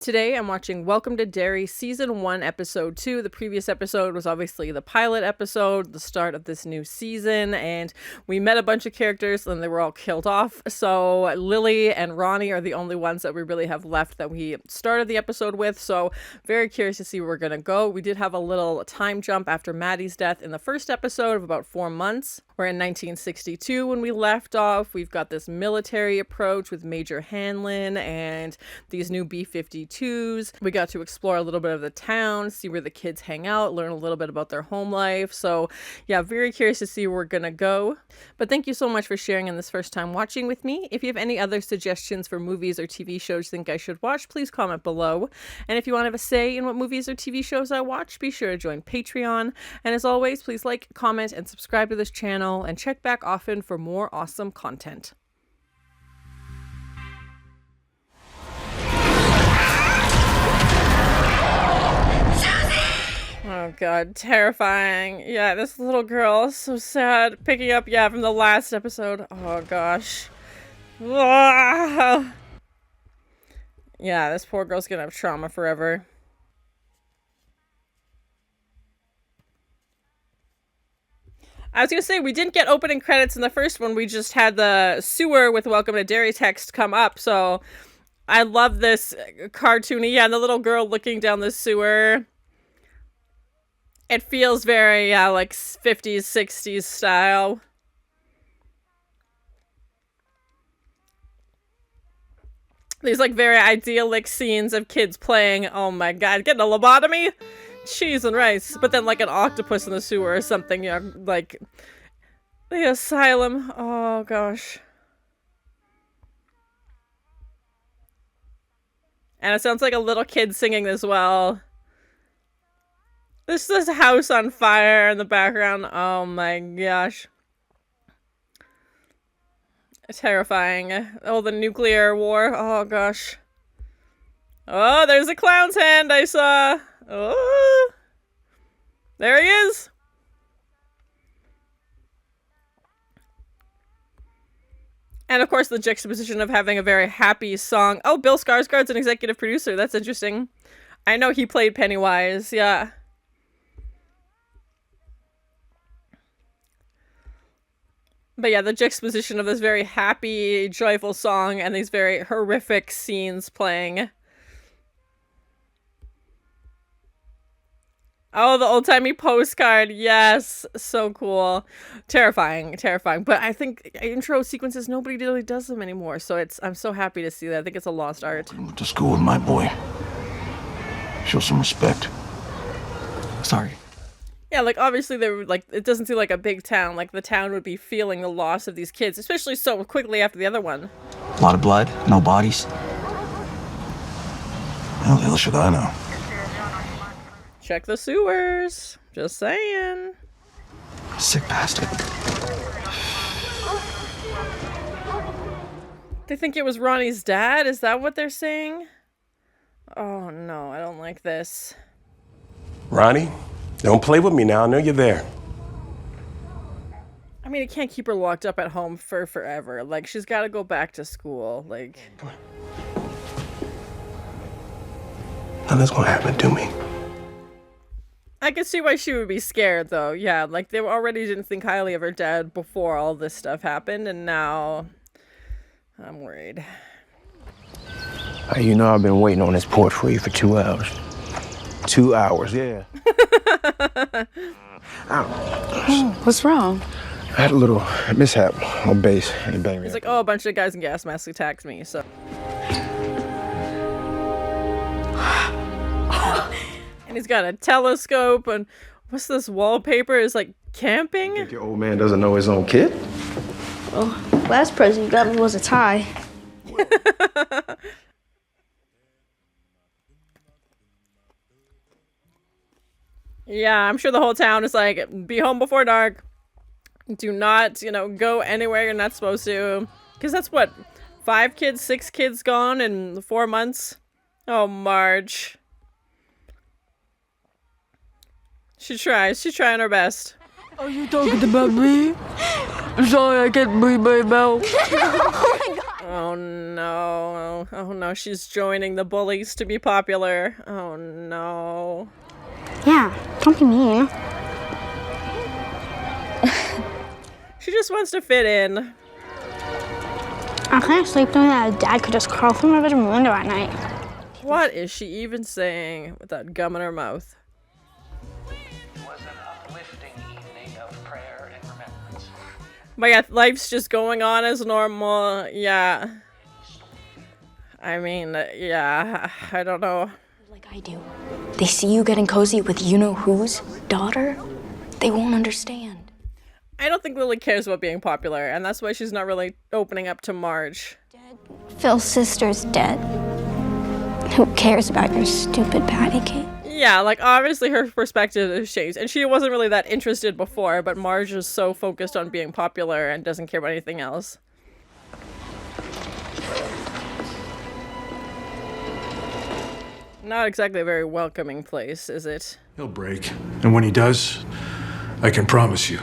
Today I'm watching Welcome to Derry Season 1, Episode 2. The previous episode was obviously the pilot episode, the start of this new season, and we met a bunch of characters and they were all killed off. So Lily and Ronnie are the only ones that we really have left that we started the episode with. So very curious to see where we're going to go. We did have a little time jump after Maddie's death in the first episode of about 4 months. We're in 1962 when we left off. We've got this military approach with Major Hanlon and these new B-52s. We got to explore a little bit of the town, see where the kids hang out, learn a little bit about their home life. So yeah, very curious to see where we're gonna go. But thank you so much for sharing in this first time watching with me. If you have any other suggestions for movies or TV shows you think I should watch, please comment below. And if you want to have a say in what movies or TV shows I watch, be sure to join Patreon. And as always, please like, comment, and subscribe to this channel, and check back often for more awesome content. Oh god, terrifying. Yeah, this little girl is so sad. Picking up, yeah, from the last episode. Oh gosh. Ah! Yeah, this poor girl's gonna have trauma forever. I was gonna say, we didn't get opening credits in the first one. We just had the sewer with Welcome to Derry text come up. So I love this cartoony. Yeah, the little girl looking down the sewer. It feels very, yeah, like 50s, 60s style. These like very idyllic scenes of kids playing. Oh my god, getting a lobotomy? Cheese and rice. But then like an octopus in the sewer or something, you know, like the asylum. Oh gosh. And it sounds like a little kid singing as well. There's this house on fire in the background. Oh my gosh. Terrifying. Oh, the nuclear war. Oh gosh. Oh, there's a clown's hand I saw. Oh, there he is. And of course the juxtaposition of having a very happy song. Oh, Bill Skarsgård's an executive producer. That's interesting. I know he played Pennywise. Yeah. But yeah, the juxtaposition of this very happy, joyful song and these very horrific scenes playing. Oh, the old-timey postcard. Yes. So cool. Terrifying. Terrifying. But I think intro sequences, nobody really does them anymore. So I'm so happy to see that. I think it's a lost art. I went to school with my boy. Show some respect. Sorry. Yeah, like, obviously, they were, like, it doesn't seem like a big town. Like, the town would be feeling the loss of these kids, especially so quickly after the other one. A lot of blood, no bodies. How the hell should I know? Check the sewers. Just saying. Sick bastard. They think it was Ronnie's dad? Is that what they're saying? Oh, no, I don't like this. Ronnie? Don't play with me now. I know you're there. I mean, it can't keep her locked up at home for forever. Like, she's got to go back to school. Like, Nothing's gonna happen to me. I can see why she would be scared, though. Yeah, like, they already didn't think highly of her dad before all this stuff happened, and now I'm worried. You know, I've been waiting on this porch for you for 2 hours. 2 hours, yeah. What's wrong? I had a little mishap on base and it banged me. He's like, oh, a bunch of guys in gas masks attacked me, so. And he's got a telescope, and what's this wallpaper? Is like camping? Think your old man doesn't know his own kid? Well, last present you got me was a tie. Yeah, I'm sure the whole town is like, be home before dark. Do not, you know, go anywhere you're not supposed to. Because that's what, 5 kids, 6 kids gone in 4 months? Oh, Marge. She tries. She's trying her best. Are you talking about me? Sorry, I can't breathe my mouth. Oh my god. Oh no. Oh no, she's joining the bullies to be popular. Oh no. Yeah, don't be mean. She just wants to fit in. I can't sleep knowing that Dad could just crawl through my bedroom window at night. What is she even saying with that gum in her mouth? It was an uplifting evening of prayer and remembrance. But yeah, life's just going on as normal. Yeah. I mean, yeah, I don't know. Like I do. They see you getting cozy with you-know-who's daughter, they won't understand. I don't think Lily cares about being popular, and that's why she's not really opening up to Marge. Phil's sister's dead. Who cares about your stupid patty cake? Yeah, like, obviously her perspective has changed, and she wasn't really that interested before, but Marge is so focused on being popular and doesn't care about anything else. Not exactly a very welcoming place, is it? He'll break. And when he does, I can promise you,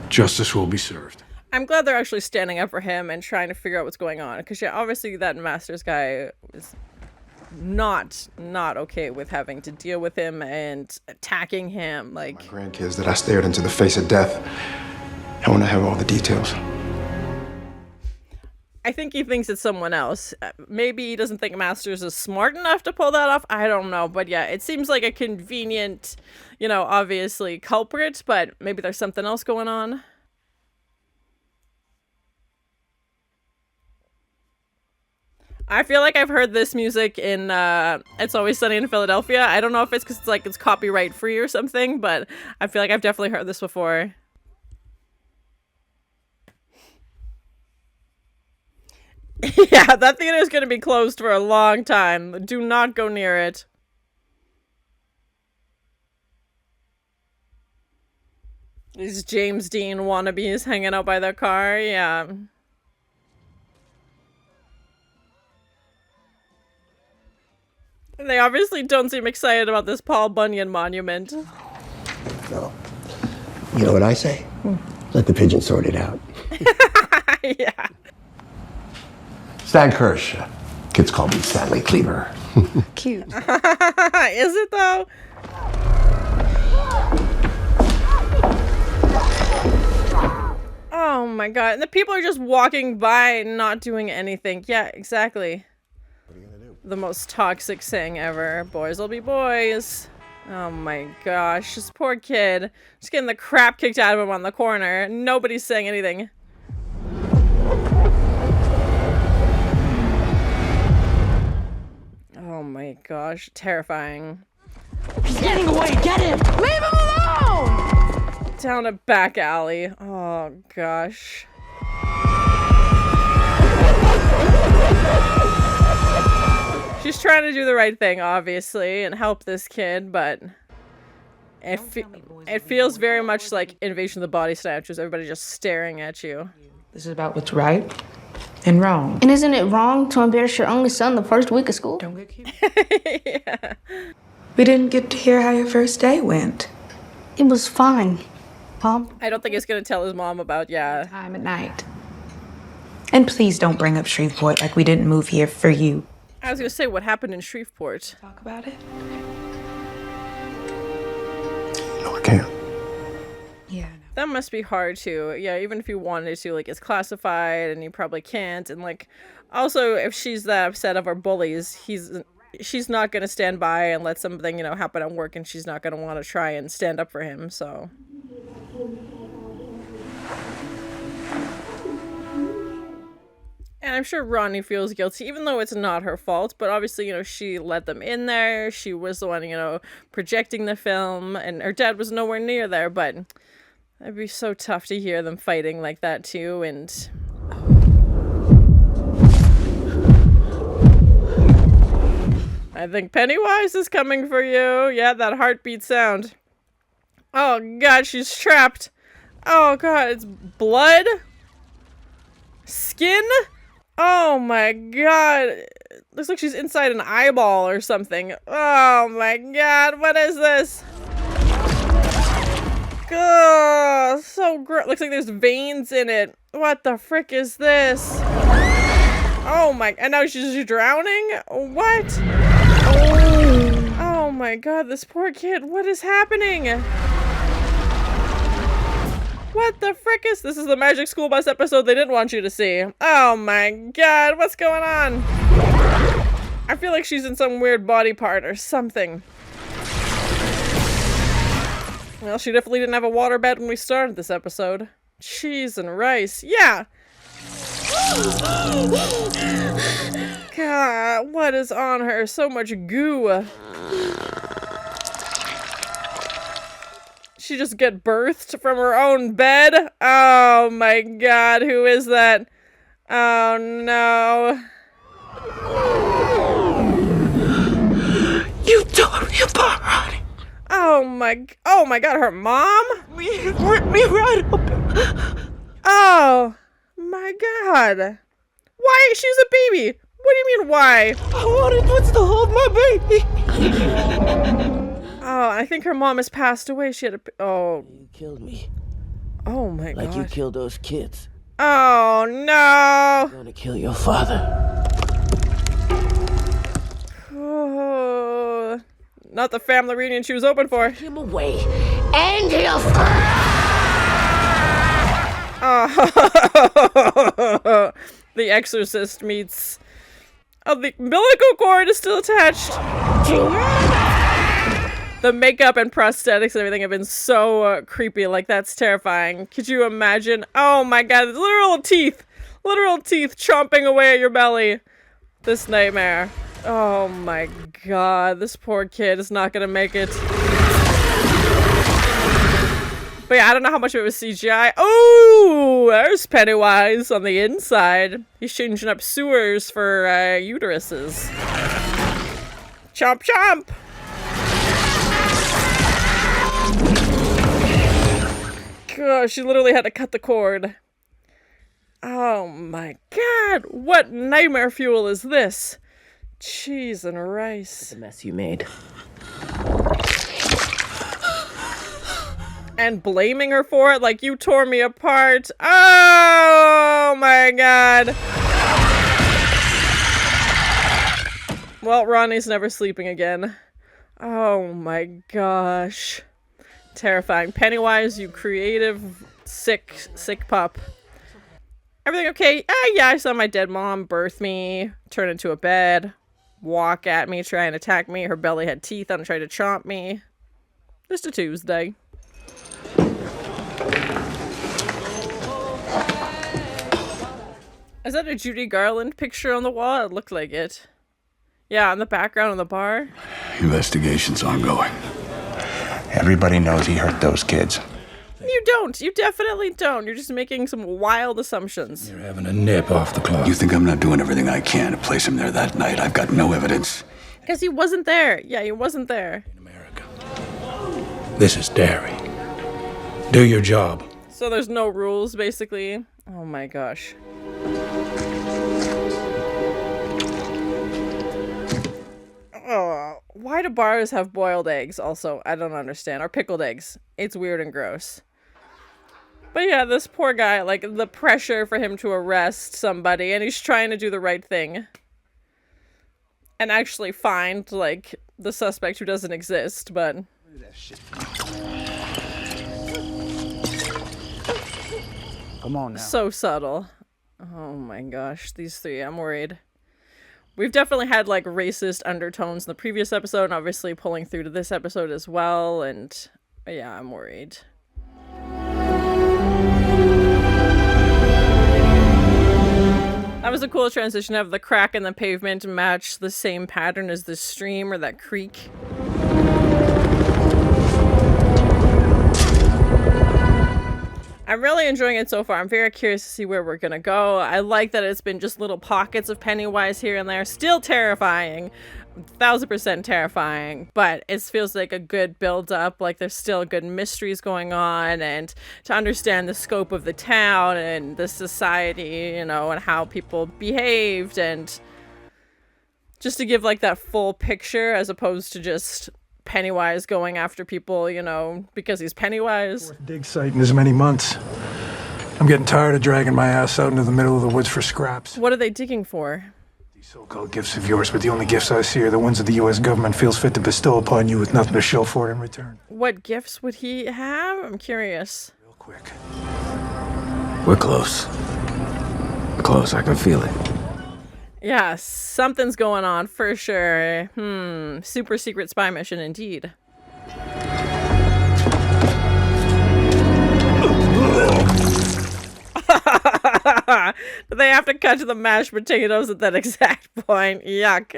justice will be served. I'm glad they're actually standing up for him and trying to figure out what's going on, because yeah, obviously that Masters guy was not okay with having to deal with him and attacking him, like... My grandkids that I stared into the face of death. I want to have all the details. I think he thinks it's someone else. Maybe he doesn't think Masters is smart enough to pull that off. I don't know. But yeah, it seems like a convenient, you know, obviously culprit, but maybe there's something else going on. I feel like I've heard this music in It's Always Sunny in Philadelphia. I don't know if it's because it's copyright free or something, but I feel like I've definitely heard this before. Yeah, that theater is going to be closed for a long time. Do not go near it. These James Dean wannabes hanging out by their car, yeah. They obviously don't seem excited about this Paul Bunyan monument. No. You know what I say? Let the pigeon sort it out. Yeah. Stan Kirsch. Kids call me Stanley Cleaver. Cute. Is it though? Oh my god. And the people are just walking by, not doing anything. Yeah, exactly. What are you gonna do? The most toxic thing ever. Boys will be boys. Oh my gosh. This poor kid. Just getting the crap kicked out of him on the corner. Nobody's saying anything. Oh my gosh, terrifying. He's getting away, get him! Leave him alone! Down a back alley. Oh gosh. She's trying to do the right thing, obviously, and help this kid, but it feels very much like Invasion of the Body Snatchers, everybody just staring at you. This is about what's right and wrong. And isn't it wrong to embarrass your only son the first week of school? Don't get cute. Yeah. We didn't get to hear how your first day went. It was fine, Mom. I don't think he's gonna tell his mom about, yeah. Time at night. And please don't bring up Shreveport like we didn't move here for you. I was gonna say, what happened in Shreveport? Talk about it? No, I can't. Yeah, I know. That must be hard too. Yeah, even if you wanted to, like, it's classified and you probably can't. And like, also, if she's that upset of her bullies, she's not gonna stand by and let something, you know, happen at work, and she's not gonna want to try and stand up for him. So. And I'm sure Ronnie feels guilty, even though it's not her fault. But obviously, you know, she let them in there. She was the one, you know, projecting the film, and her dad was nowhere near there. But it'd be so tough to hear them fighting like that too. And I think Pennywise is coming for you. Yeah, that heartbeat sound. Oh god, she's trapped. Oh god, it's blood? Skin? Oh my god. Looks like she's inside an eyeball or something. Oh my god, what is this? Ugh, so gross. Looks like there's veins in it. What the frick is this? Oh my, and now she's drowning? What? Oh my god, this poor kid, what is happening? What the frick is this? Is the Magic School Bus episode they didn't want you to see. Oh my god, what's going on? I feel like she's in some weird body part or something. Well, she definitely didn't have a waterbed when we started this episode. Cheese and rice, yeah! God, what is on her? So much goo. She just get birthed from her own bed? Oh my god, who is that? Oh no. You tore me apart, Ronnie. Oh my god, her mom? Me right up. Oh my god. Why? She's a baby. What do you mean, why? I wanted Woods to hold my baby. Oh, I think her mom has passed away. She had a... Oh. You killed me. Oh my god. Like you killed those kids. Oh no. I'm gonna kill your father. Oh. Not the family reunion she was hoping for. Take him away. And he'll... Oh. The Exorcist meets... Oh, the umbilical cord is still attached. The makeup and prosthetics and everything have been so creepy. Like, that's terrifying. Could you imagine? Oh my god, literal teeth. Literal teeth chomping away at your belly. This nightmare. Oh my god, this poor kid is not gonna make it. But yeah, I don't know how much of it was CGI. Oh, there's Pennywise on the inside. He's changing up sewers for uteruses. Chomp chomp! Gosh, she literally had to cut the cord. Oh my god, what nightmare fuel is this? Cheese and rice. The mess you made. And blaming her for it, like, you tore me apart. Oh my god. Well, Ronnie's never sleeping again. Oh my gosh. Terrifying. Pennywise, you creative, sick pup. Everything okay? Yeah, I saw my dead mom birth me, turn into a bed, walk at me, try and attack me. Her belly had teeth on it, tried to chomp me. Just a Tuesday. Is that a Judy Garland picture on the wall? It looked like it. Yeah, in the background on the bar. Investigation's ongoing. Everybody knows he hurt those kids. You don't. You definitely don't. You're just making some wild assumptions. You're having a nip off the clock. You think I'm not doing everything I can to place him there that night? I've got no evidence. Because he wasn't there. Yeah, he wasn't there. In America. This is Derry. Do your job. So there's no rules, basically. Oh my gosh. Oh, why do bars have boiled eggs also? I don't understand. Or pickled eggs. It's weird and gross. But yeah, this poor guy, like, the pressure for him to arrest somebody, and he's trying to do the right thing. And actually find, like, the suspect who doesn't exist, but... Come on now. So subtle. Oh my gosh, these three, I'm worried. We've definitely had, like, racist undertones in the previous episode, and obviously pulling through to this episode as well, and yeah, I'm worried. That was a cool transition to have the crack in the pavement match the same pattern as the stream or that creek. I'm really enjoying it so far. I'm very curious to see where we're gonna go. I like that it's been just little pockets of Pennywise here and there. Still terrifying. 1000% terrifying. But it feels like a good build-up. Like there's still good mysteries going on. And to understand the scope of the town and the society, you know, and how people behaved. And just to give like that full picture as opposed to just... Pennywise going after people, you know, because he's Pennywise. Fourth dig site in as many months. I'm getting tired of dragging my ass out into the middle of the woods for scraps. What are they digging for? These so-called gifts of yours, but the only gifts I see are the ones that the U.S. government feels fit to bestow upon you with nothing to show for it in return. What gifts would he have? I'm curious. Real quick. We're close. We're close, I can feel it. Yeah, something's going on for sure. Super secret spy mission indeed. They have to cut to the mashed potatoes at that exact point. Yuck.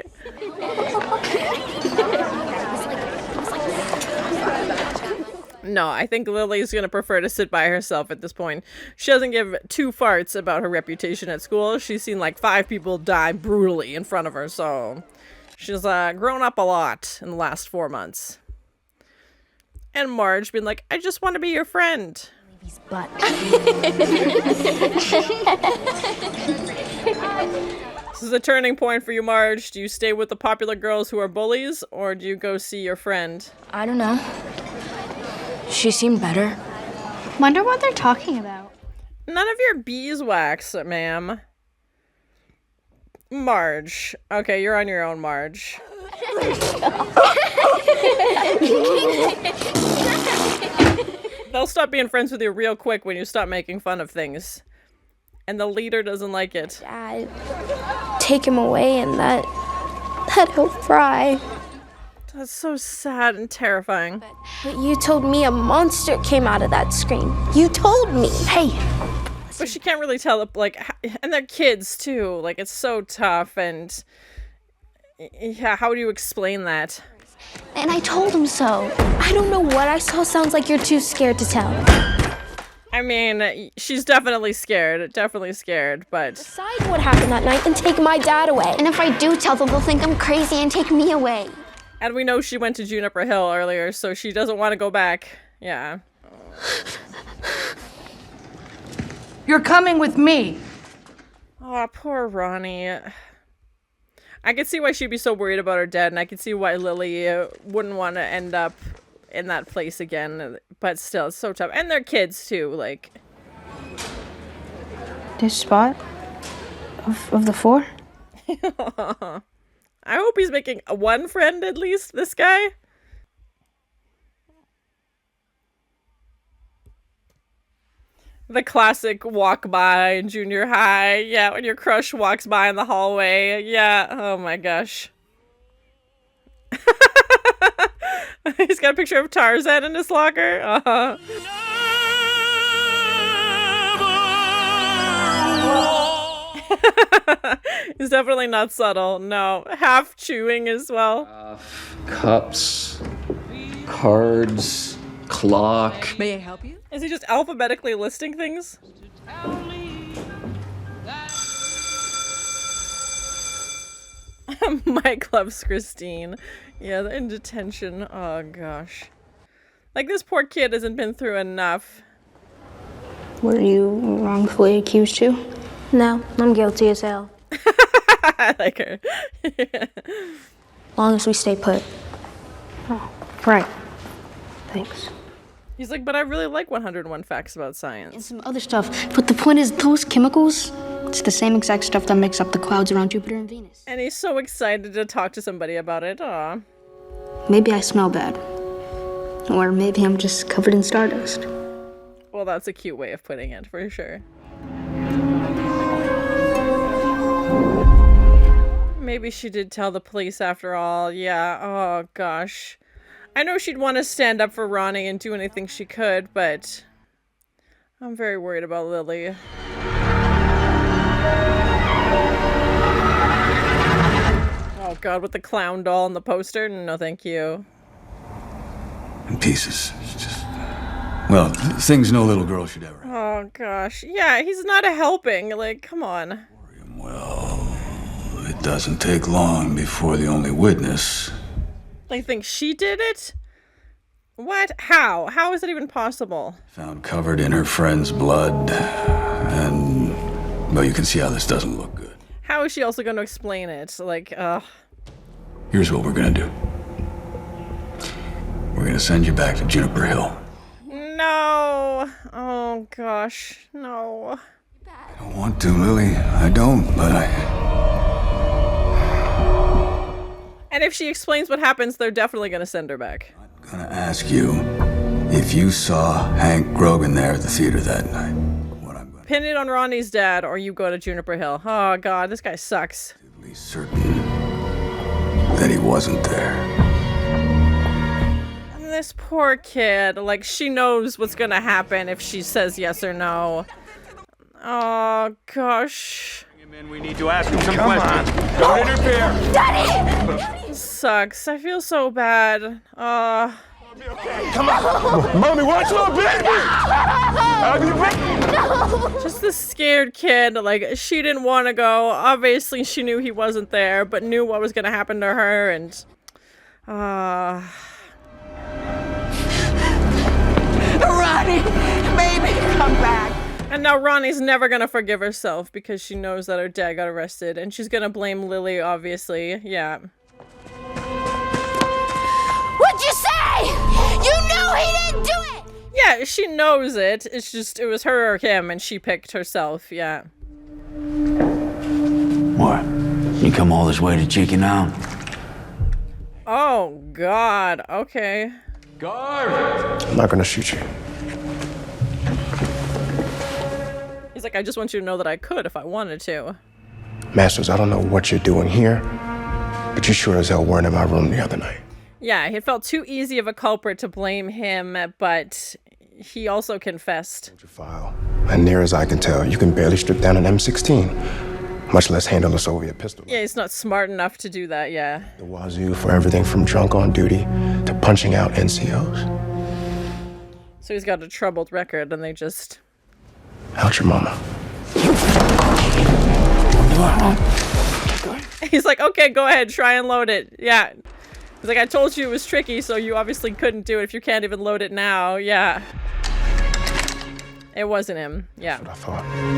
No, I think Lily's gonna prefer to sit by herself at this point. She doesn't give two farts about her reputation at school. She's seen like 5 people die brutally in front of her, so she's grown up a lot in the last 4 months. And Marge being like, I just want to be your friend. But This is a turning point for you, Marge. Do you stay with the popular girls who are bullies, or do you go see your friend? I don't know. She seemed better. Wonder what they're talking about. None of your beeswax, ma'am. Marge. Okay, you're on your own, Marge. They'll stop being friends with you real quick when you stop making fun of things. And the leader doesn't like it. Dad, take him away and that he'll fry. That's so sad and terrifying. But you told me a monster came out of that screen. You told me. Hey. But she can't really tell, like, and they're kids too. Like, it's so tough, and yeah, how do you explain that? And I told him so. I don't know what I saw. Sounds like you're too scared to tell. I mean, she's definitely scared, but... Decide what happened that night and take my dad away. And if I do tell them, they'll think I'm crazy and take me away. And we know she went to Juniper Hill earlier, so she doesn't want to go back. Yeah. You're coming with me. Oh, poor Ronnie. I could see why she'd be so worried about her dad, and I could see why Lily wouldn't want to end up in that place again. But still, it's so tough. And they're kids, too, like... This spot? Of the 4? I hope he's making one friend, at least, this guy. The classic walk by in junior high. Yeah, when your crush walks by in the hallway. Yeah, oh my gosh. He's got a picture of Tarzan in his locker. Uh-huh. He's definitely not subtle. No, half chewing as well. Cups, cards, clock. May I help you? Is he just alphabetically listing things? Mike loves Christine. Yeah, they're in detention. Oh gosh. Like, this poor kid hasn't been through enough. Were you wrongfully accused too? No, I'm guilty as hell. I like her. Long as we stay put. Oh, right. Thanks. He's like, but I really like 101 Facts About And Science. some other stuff. But the point is, those chemicals, it's the same exact stuff that makes up the clouds around Jupiter and Venus. And he's so excited to talk to somebody about it. Aw. Maybe I smell bad. Or maybe I'm just covered in stardust. Well, that's a cute way of putting it, for sure. Maybe she did tell the police after all. Yeah, oh gosh. I know she'd want to stand up for Ronnie and do anything she could, but I'm very worried about Lily. Oh god, with the clown doll and the poster? No, thank you. In pieces. It's just... Well, things no little girl should ever have. Oh gosh. Yeah, he's not a helping. Like, come on. Well, it doesn't take long before the only witness... They think she did it? What? How? How is that even possible? found covered in her friend's blood. And, well, you can see how this doesn't look good. How is she also going to explain it? Like, Here's what we're gonna do. We're gonna send you back to Juniper Hill. No! no. Oh, gosh. No. I don't want to, Lily. I don't, but And if she explains what happens, they're definitely going to send her back. I'm gonna ask you if you saw Hank Grogan there at the theater that night. Pin it on Ronnie's dad, or you go to Juniper Hill. Oh, God, this guy sucks. Be certain that he wasn't there. And this poor kid, like, she knows what's gonna happen if she says yes or no. Oh, gosh. We need to ask him some questions. Don't interfere. Daddy! Sucks. I feel so bad. Come on. Mommy, watch your baby. Have you been? Just this scared kid. Like, she didn't want to go. Obviously, she knew he wasn't there, but knew what was going to happen to her, and... Ronnie, baby, come back. And now Ronnie's never gonna forgive herself because she knows that her dad got arrested, and she's gonna blame Lily, obviously. Yeah. What'd you say? You know he didn't do it! Yeah, she knows it. It's just, it was her or him, and she picked herself. Yeah. What? You come all this way to check him out? Oh, God. Okay. Guard! I'm not gonna shoot you. He's like, I just want you to know that I could if I wanted to. Masters, I don't know what you're doing here, but you sure as hell weren't in my room the other night. Yeah, it felt too easy of a culprit to blame him, but he also confessed. File. And near as I can tell, you can barely strip down an M16, much less handle a Soviet pistol. Yeah, he's not smart enough to do that, yeah. The wazoo for everything from drunk on duty to punching out NCOs. So he's got a troubled record, and they just... Out your mama. He's like, okay, go ahead, try and load it. Yeah. He's like, I told you it was tricky, so you obviously couldn't do it if you can't even load it now. Yeah. It wasn't him. Yeah. That's what I thought.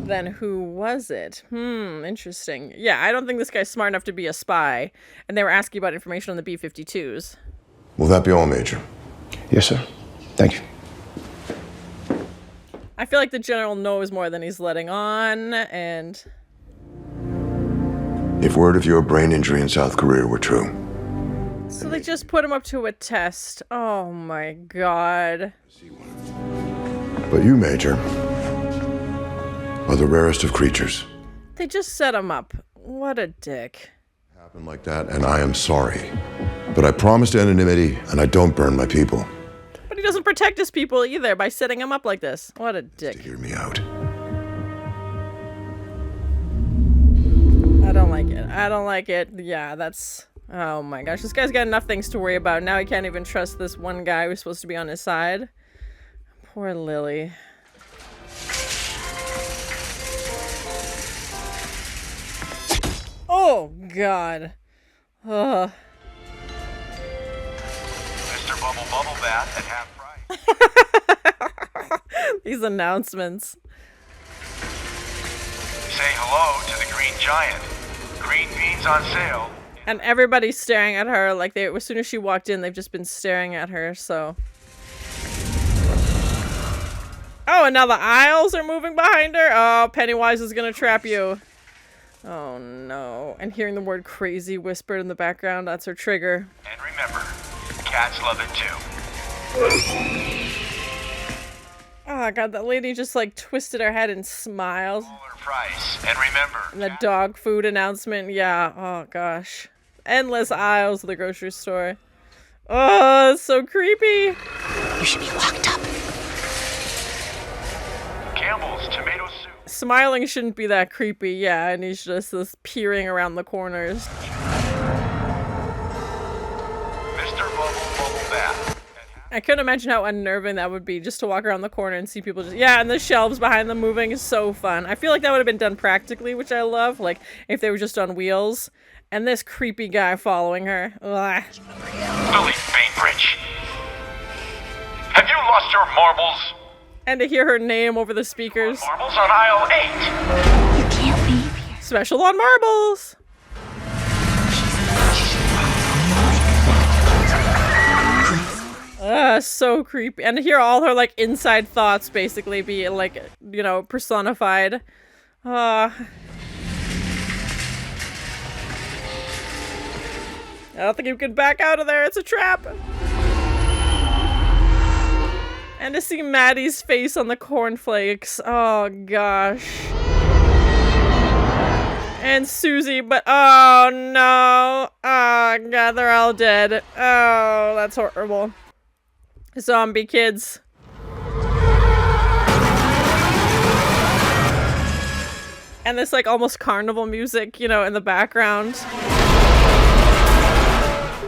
Then who was it? Interesting. Yeah, I don't think this guy's smart enough to be a spy. And they were asking about information on the B-52s. Will that be all, Major? Yes, sir. Thank you. I feel like the general knows more than he's letting on, and... If word of your brain injury in South Korea were true. So they just put him up to a test. Oh my God. But you, Major, are the rarest of creatures. They just set him up. What a dick. Happened like that, and I am sorry. But I promised anonymity, and I don't burn my people. But he doesn't protect his people either by setting him up like this. What a dick. Hear me out. I don't like it. I don't like it. Yeah, that's... Oh my gosh, this guy's got enough things to worry about. Now he can't even trust this one guy who's supposed to be on his side. Poor Lily. Oh, God. Ugh. Mr. Bubble Bubble Bath at half price. These announcements. Say hello to the Green Giant. Green beans on sale. And everybody's staring at her like they, as soon as she walked in, they've just been staring at her, so. Oh, and now the aisles are moving behind her? Oh, Pennywise is gonna trap you. Oh no. And hearing the word crazy whispered in the background, that's her trigger. And remember, cats love it too. Oh God, that lady just like twisted her head and smiled. Price. And remember, And the dog food announcement, yeah, oh gosh. Endless aisles of the grocery store. Oh, it's so creepy. You should be locked up. Campbell's tomato soup. Smiling shouldn't be that creepy, yeah, and he's just this peering around the corners. Mr. Bubble Bubble Bath. I couldn't imagine how unnerving that would be, just to walk around the corner and see people just, yeah, and the shelves behind them moving is so fun. I feel like that would have been done practically, which I love, like, if they were just on wheels. And this creepy guy following her. Ugh. Lily Bainbridge. Have you lost your marbles? And to hear her name over the speakers. Marbles on aisle 8. You can't leave here. Special on marbles. So creepy. And to hear all her, like, inside thoughts basically be, like, you know, personified. I don't think you can back out of there. It's a trap. And to see Maddie's face on the cornflakes. Oh, gosh. And Susie, but oh, no. Oh, God, they're all dead. Oh, that's horrible. Zombie kids. And this, like, almost carnival music, you know, in the background.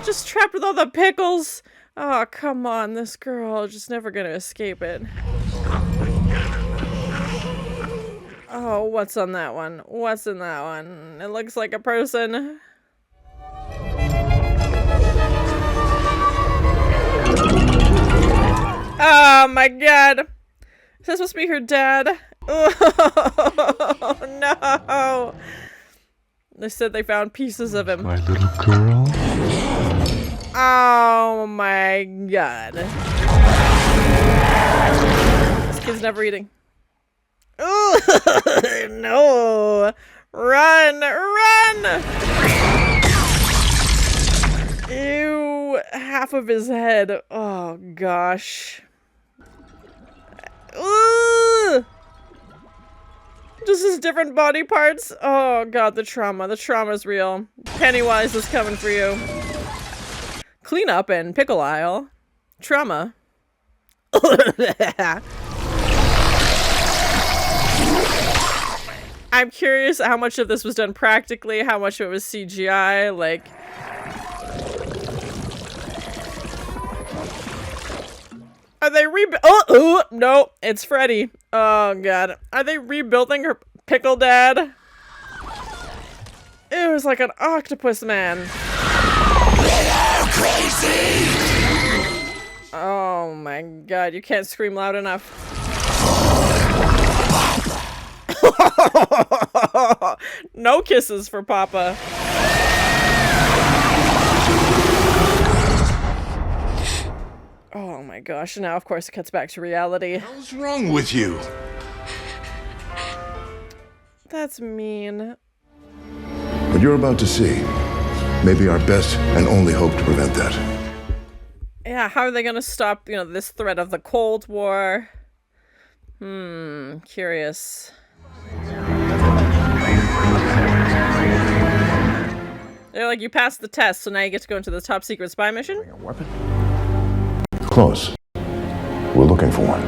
Just trapped with all the pickles. Oh, come on, this girl just never gonna escape it. Oh, what's on that one? What's in that one? It looks like a person. Oh my god. Is that supposed to be her dad? Oh no. They said they found pieces of him. My little girl. Oh my god. This kid's never eating. Ooh, no. Run, run. Ew, half of his head. Oh gosh. Ooh. Just his different body parts. Oh god, the trauma. The trauma's real. Pennywise is coming for you. Clean up and pickle aisle. Trauma. I'm curious how much of this was done practically, how much of it was CGI, like... Are they oh, no, it's Freddy. Oh god. Are they rebuilding her pickle dad? It was like an octopus man. Crazy. Oh my god, you can't scream loud enough. No kisses for Papa. Oh my gosh, now of course it cuts back to reality. What's wrong with you? That's mean. What you're about to see may be our best and only hope to prevent that. Yeah, how are they gonna stop, you know, this threat of the Cold War? Curious. They're like, you passed the test, so now you get to go into the top secret spy mission? A weapon? Close. We're looking for one.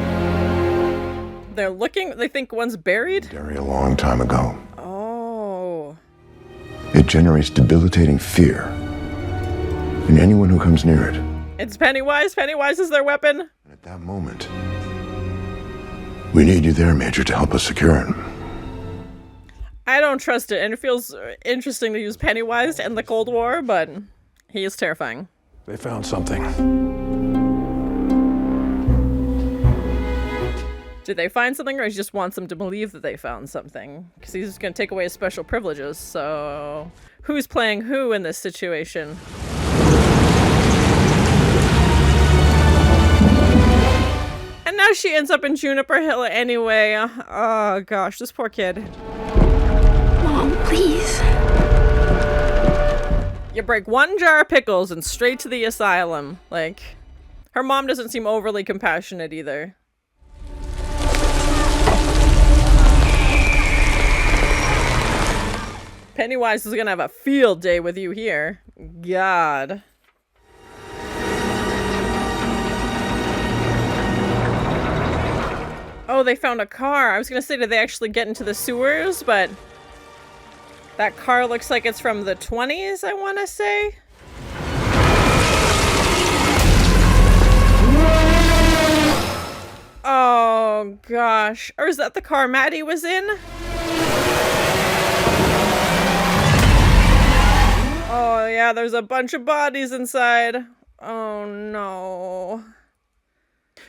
They're looking? They think one's buried? Derry a long time ago. Oh. It generates debilitating fear in anyone who comes near it. It's Pennywise. Pennywise is their weapon. And at that moment, we need you there, Major, to help us secure it. I don't trust it, and it feels interesting to use Pennywise to end the Cold War, but he is terrifying. They found something. Did they find something, or he just wants them to believe that they found something? Because he's just going to take away his special privileges, so... Who's playing who in this situation? And now she ends up in Juniper Hill anyway. Oh gosh, this poor kid. Mom, please. You break one jar of pickles and straight to the asylum. Like, her mom doesn't seem overly compassionate either. Pennywise is gonna have a field day with you here. God. Oh, they found a car. I was gonna say, did they actually get into the sewers? But that car looks like it's from the 20s, I want to say. Oh, gosh. Or is that the car Maddie was in? Oh, yeah, there's a bunch of bodies inside. Oh, no.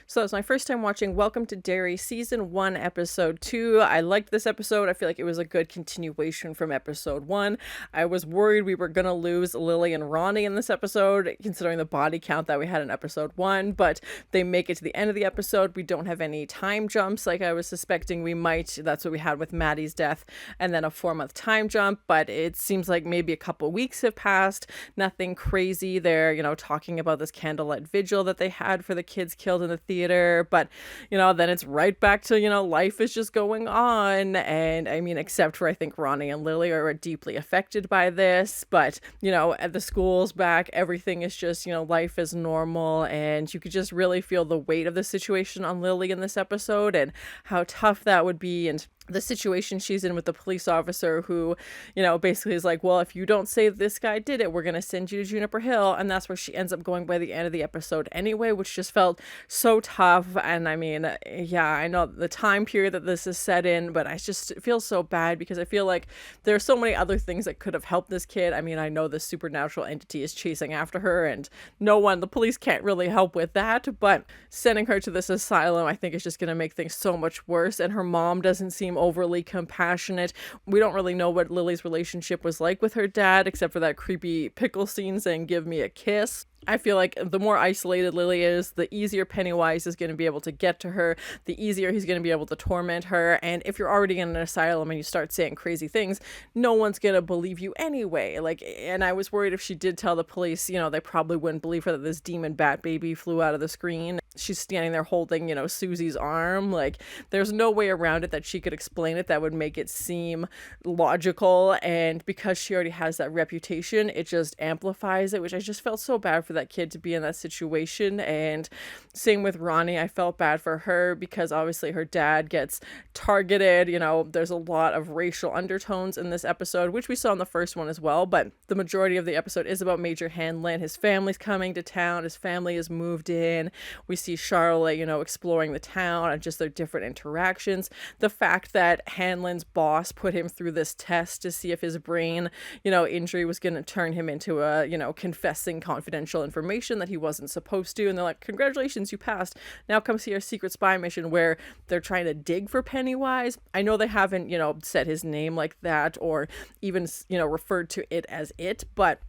So it's my first time watching Welcome to Derry Season 1, Episode 2. I liked this episode. I feel like it was a good continuation from Episode 1. I was worried we were going to lose Lily and Ronnie in this episode, considering the body count that we had in Episode 1, but they make it to the end of the episode. We don't have any time jumps like I was suspecting we might. That's what we had with Maddie's death, and then a 4-month time jump, but it seems like maybe a couple weeks have passed. Nothing crazy. They're, talking about this candlelight vigil that they had for the kids killed in the theater, but then it's right back to life is just going on. And I mean, except for I think Ronnie and Lily are deeply affected by this, but at the school's back, everything is just life is normal, and you could just really feel the weight of the situation on Lily in this episode and how tough that would be, and the situation she's in with the police officer who, basically is like, well, if you don't say this guy did it, we're going to send you to Juniper Hill. And that's where she ends up going by the end of the episode anyway, which just felt so tough. And I mean, yeah, I know the time period that this is set in, but I just feel so bad because I feel like there are so many other things that could have helped this kid. I mean, I know the supernatural entity is chasing after her and the police can't really help with that, but sending her to this asylum, I think is just going to make things so much worse. And her mom doesn't seem overly compassionate. We don't really know what Lily's relationship was like with her dad, except for that creepy pickle scene saying, "Give me a kiss." I feel like the more isolated Lily is, the easier Pennywise is going to be able to get to her, the easier he's going to be able to torment her. And if you're already in an asylum and you start saying crazy things, no one's going to believe you anyway. And I was worried if she did tell the police, they probably wouldn't believe her that this demon bat baby flew out of the screen. She's standing there holding, Susie's arm. There's no way around it that she could explain it that would make it seem logical. And because she already has that reputation, it just amplifies it, which I just felt so bad for that kid to be in that situation. And same with Ronnie, I felt bad for her because obviously her dad gets targeted. There's a lot of racial undertones in this episode, which we saw in the first one as well, but the majority of the episode is about Major Hanlon. His family's coming to town, his family has moved in. We see Charlotte, exploring the town and just their different interactions. The fact that Hanlon's boss put him through this test to see if his brain, injury was going to turn him into a, confessing confidential information that he wasn't supposed to. And they're like, congratulations, you passed. Now come see our secret spy mission where they're trying to dig for Pennywise. I know they haven't, said his name like that or even, referred to it as it, but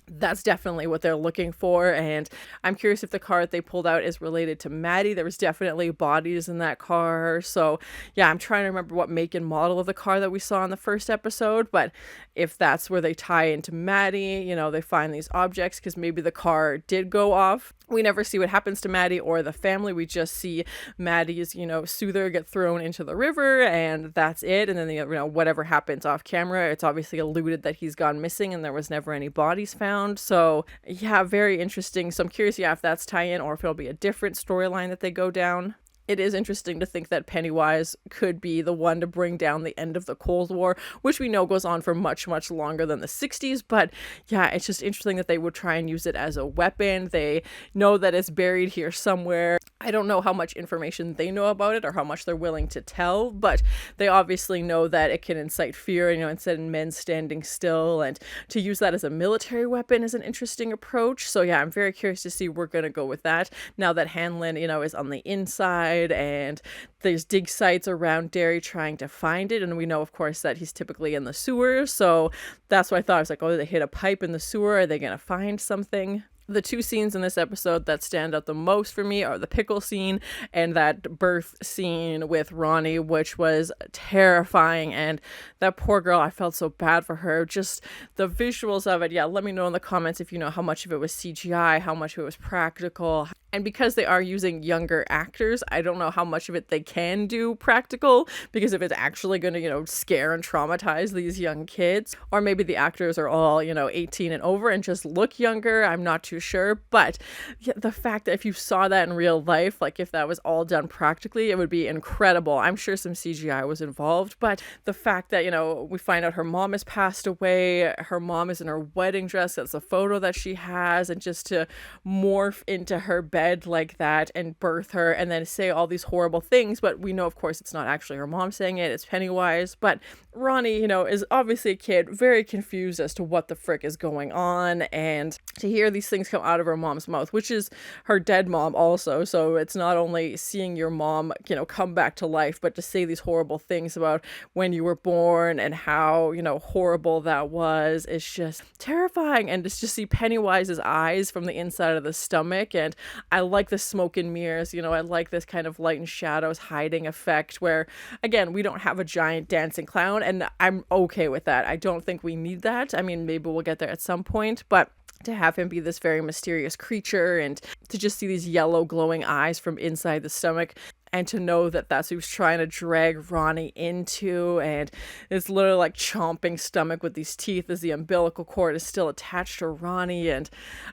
that's definitely what they're looking for. And I'm curious if the car that they pulled out is related to Maddie. There was definitely bodies in that car. So yeah, I'm trying to remember what make and model of the car that we saw in the first episode. But if that's where they tie into Maddie, they find these objects because maybe the car did go off. We never see what happens to Maddie or the family. We just see Maddie's, soother get thrown into the river and that's it. And then, whatever happens off camera, it's obviously alluded that he's gone missing and there was never any bodies found. So yeah, very interesting. So I'm curious, if that's tie-in or if it'll be a different storyline that they go down. It is interesting to think that Pennywise could be the one to bring down the end of the Cold War, which we know goes on for much, much longer than the 60s. But yeah, it's just interesting that they would try and use it as a weapon. They know that it's buried here somewhere. I don't know how much information they know about it or how much they're willing to tell, but they obviously know that it can incite fear, instead of men standing still, and to use that as a military weapon is an interesting approach. So yeah, I'm very curious to see where we're going to go with that now that Hanlon, is on the inside and there's dig sites around Derry trying to find it. And we know, of course, that he's typically in the sewer. So that's what I thought. I was like, oh, did they hit a pipe in the sewer? Are they going to find something? The two scenes in this episode that stand out the most for me are the pickle scene and that birth scene with Ronnie, which was terrifying. And that poor girl, I felt so bad for her. Just the visuals of it. Yeah, let me know in the comments if you know how much of it was CGI, how much of it was practical. And because they are using younger actors, I don't know how much of it they can do practical, because if it's actually going to, scare and traumatize these young kids, or maybe the actors are all, 18 and over and just look younger. I'm not too sure. But yeah, the fact that if you saw that in real life, if that was all done practically, it would be incredible. I'm sure some CGI was involved, but the fact that, we find out her mom has passed away, her mom is in her wedding dress, that's a photo that she has, and just to morph into her bed like that and birth her and then say all these horrible things, but we know, of course, it's not actually her mom saying it, it's Pennywise. But Ronnie, is obviously a kid, very confused as to what the frick is going on, and to hear these things things come out of her mom's mouth, which is her dead mom also. So it's not only seeing your mom, you know, come back to life, but to say these horrible things about when you were born and how, you know, horrible that was. It's just terrifying. And to just see Pennywise's eyes from the inside of the stomach. And I like the smoke and mirrors, you know, I like this kind of light and shadows hiding effect where, again, we don't have a giant dancing clown, and I'm okay with that. I don't think we need that. I mean, maybe we'll get there at some point, but to have him be this very mysterious creature and to just see these yellow glowing eyes from inside the stomach, and to know that that's what he was trying to drag Ronnie into, and it's literally like chomping stomach with these teeth as the umbilical cord is still attached to Ronnie. And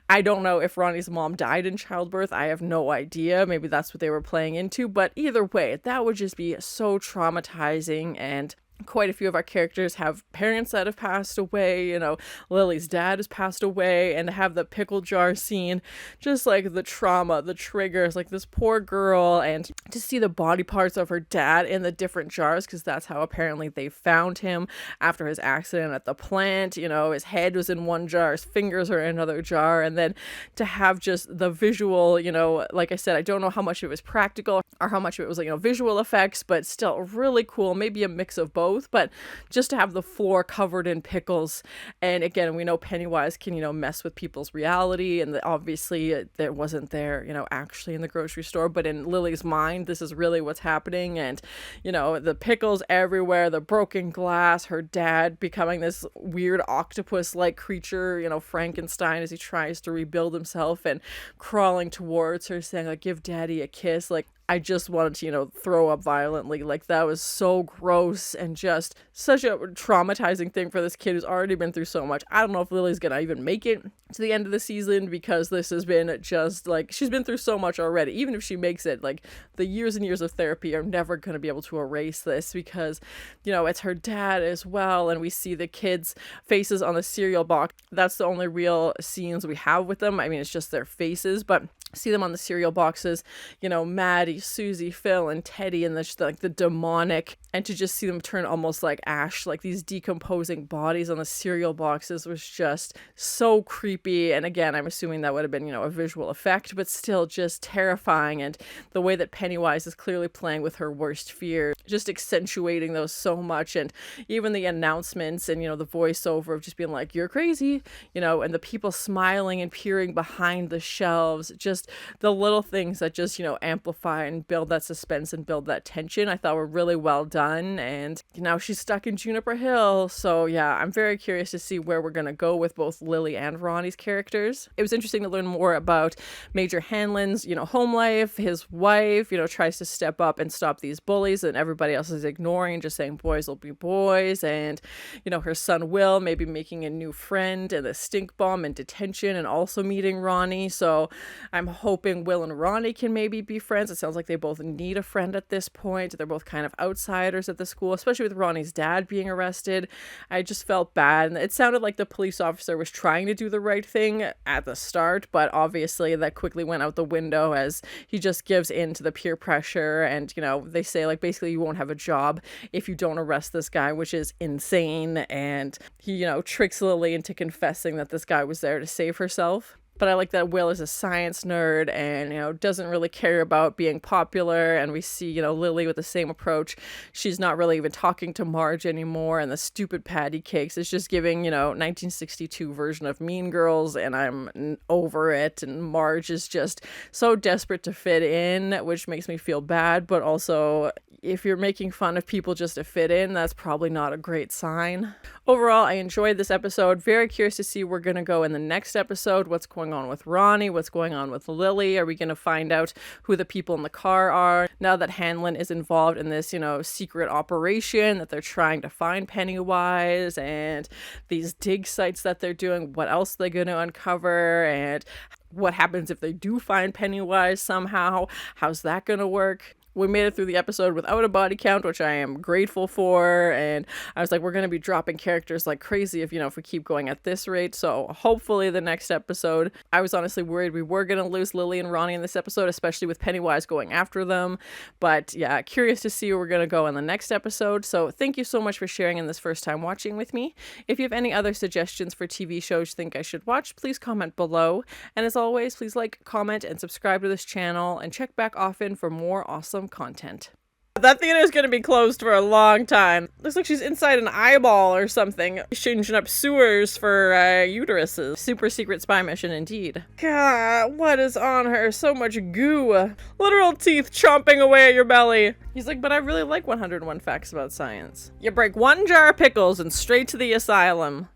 I don't know if Ronnie's mom died in childbirth. I have no idea. Maybe that's what they were playing into, but either way, that would just be so traumatizing. And quite a few of our characters have parents that have passed away, you know, Lily's dad has passed away, and to have the pickle jar scene, just like the trauma, the triggers, like this poor girl, and to see the body parts of her dad in the different jars, because that's how apparently they found him after his accident at the plant. You know, his head was in one jar, his fingers are in another jar, and then to have just the visual, you know, like I said, I don't know how much of it was practical or how much of it was, like, you know, visual effects, but still really cool, maybe a mix of both. But just to have the floor covered in pickles, and again, we know Pennywise can, you know, mess with people's reality, and obviously it wasn't there, you know, actually in the grocery store, but in Lily's mind, this is really what's happening. And, you know, the pickles everywhere, the broken glass, her dad becoming this weird octopus-like creature, you know, Frankenstein, as he tries to rebuild himself and crawling towards her saying, like, give daddy a kiss. Like, I just wanted to, you know, throw up violently. Like, that was so gross and just such a traumatizing thing for this kid who's already been through so much. I don't know if Lily's gonna even make it to the end of the season, because this has been just, like, she's been through so much already. Even if she makes it, like, the years and years of therapy are never gonna be able to erase this, because, you know, it's her dad as well, and we see the kids' faces on the cereal box. That's the only real scenes we have with them. I mean, it's just their faces, but see them on the cereal boxes, you know, Maddie, Susie, Phil, and Teddy, and the demonic, and to just see them turn almost like ash, like these decomposing bodies on the cereal boxes, was just so creepy. And again, I'm assuming that would have been, you know, a visual effect, but still just terrifying. And the way that Pennywise is clearly playing with her worst fear, just accentuating those so much. And even the announcements and, you know, the voiceover of just being like, you're crazy, you know, and the people smiling and peering behind the shelves, just the little things that just, you know, amplify and build that suspense and build that tension, I thought were really well done. And now she's stuck in Juniper Hill, so yeah, I'm very curious to see where we're gonna go with both Lily and Ronnie's characters. It was interesting to learn more about Major Hanlon's, you know, home life. His wife, you know, tries to step up and stop these bullies, and everybody else is ignoring, just saying boys will be boys. And, you know, her son Will maybe making a new friend, and the stink bomb in detention, and also meeting Ronnie. So I'm hoping Will and Ronnie can maybe be friends. It sounds like they both need a friend at this point. They're both kind of outsiders at the school, especially with Ronnie's dad being arrested. I just felt bad. And it sounded like the police officer was trying to do the right thing at the start, but obviously that quickly went out the window as he just gives in to the peer pressure. And, you know, they say, like, basically you won't have a job if you don't arrest this guy, which is insane. And he, you know, tricks Lily into confessing that this guy was there to save herself. But I like that Will is a science nerd and, you know, doesn't really care about being popular. And we see, you know, Lily with the same approach. She's not really even talking to Marge anymore. And the stupid patty cakes is just giving, you know, 1962 version of Mean Girls. And I'm over it. And Marge is just so desperate to fit in, which makes me feel bad. But also, if you're making fun of people just to fit in, that's probably not a great sign. Overall, I enjoyed this episode. Very curious to see where we're going to go in the next episode. What's going on with Ronnie? What's going on with Lily? Are we going to find out who the people in the car are? Now that Hanlon is involved in this, you know, secret operation that they're trying to find Pennywise, and these dig sites that they're doing, what else are they going to uncover? And what happens if they do find Pennywise somehow? How's that going to work? We made it through the episode without a body count, which I am grateful for, and I was like, we're going to be dropping characters like crazy if we keep going at this rate, so hopefully the next episode. I was honestly worried we were going to lose Lily and Ronnie in this episode, especially with Pennywise going after them, but yeah, curious to see where we're going to go in the next episode. So thank you so much for sharing in this first time watching with me. If you have any other suggestions for TV shows you think I should watch, please comment below, and as always, please like, comment, and subscribe to this channel, and check back often for more awesome content. That theater is going to be closed for a long time. Looks like she's inside an eyeball or something. Changing up sewers for uteruses. Super secret spy mission indeed. God, what is on her? So much goo. Literal teeth chomping away at your belly. He's like, but I really like 101 facts about science. You break one jar of pickles and straight to the asylum.